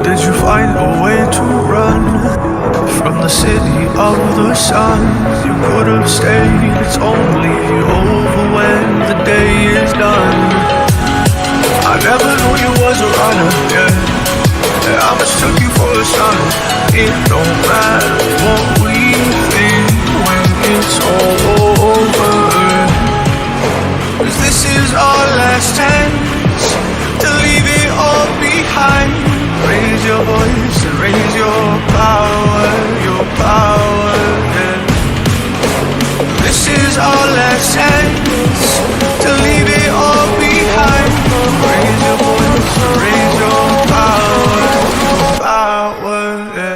Did you find a way to run from the city of the sun? You could have stayed, it's only over when the day is done. I never knew you was a runner, yeah. I mistook you for a son. It don't matter what we think when it's all over, 'cause this is our last chance to leave it all behind. Raise your voice and raise your power, yeah. This is our last chance to leave it all behind. Raise your voice and raise your power, yeah.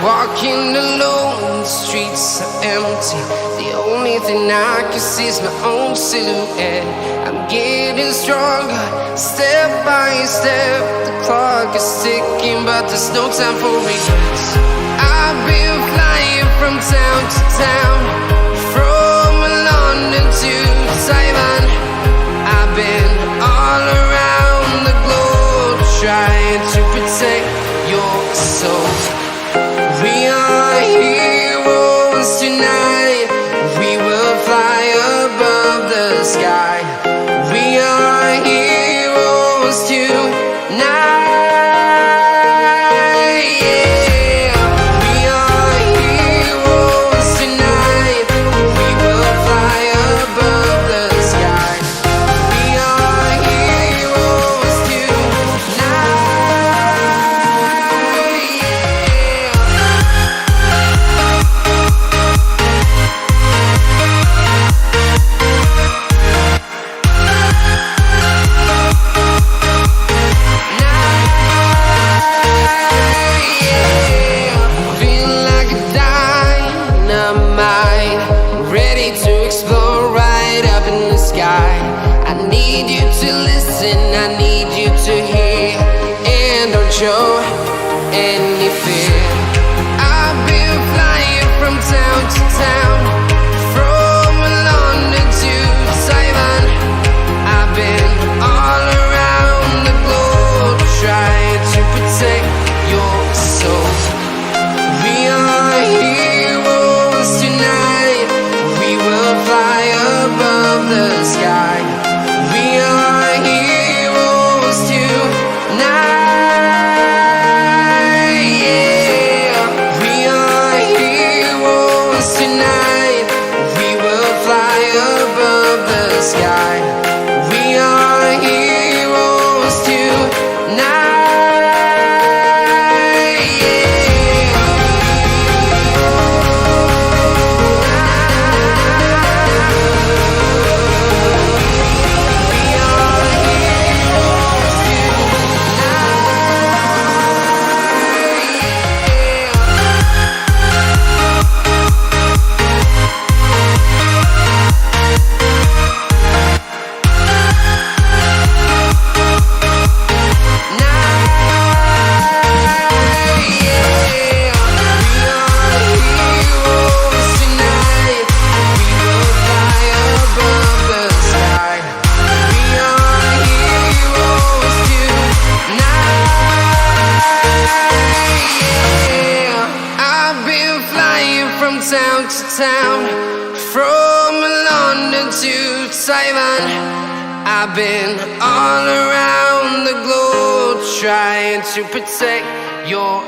Walking alone, the streets are empty. The only thing I can see is my own silhouette. I'm getting stronger, step by step. The clock is ticking, but there's no time for regrets. I've been flying from town to town, from London to Taiwan. I've been all around the globe, trying to protect your soul. We are heroes tonight. We will fly above the sky. We are heroes tonight. Yeah. We are heroes tonight. We will fly above the sky. We are heroes tonight. Yeah. Show any fear. I've been flying from town to town, from London to Taiwan. I've been all around the globe, trying to protect your soul. town to town, from London to Taiwan. I've been all around the globe trying to protect your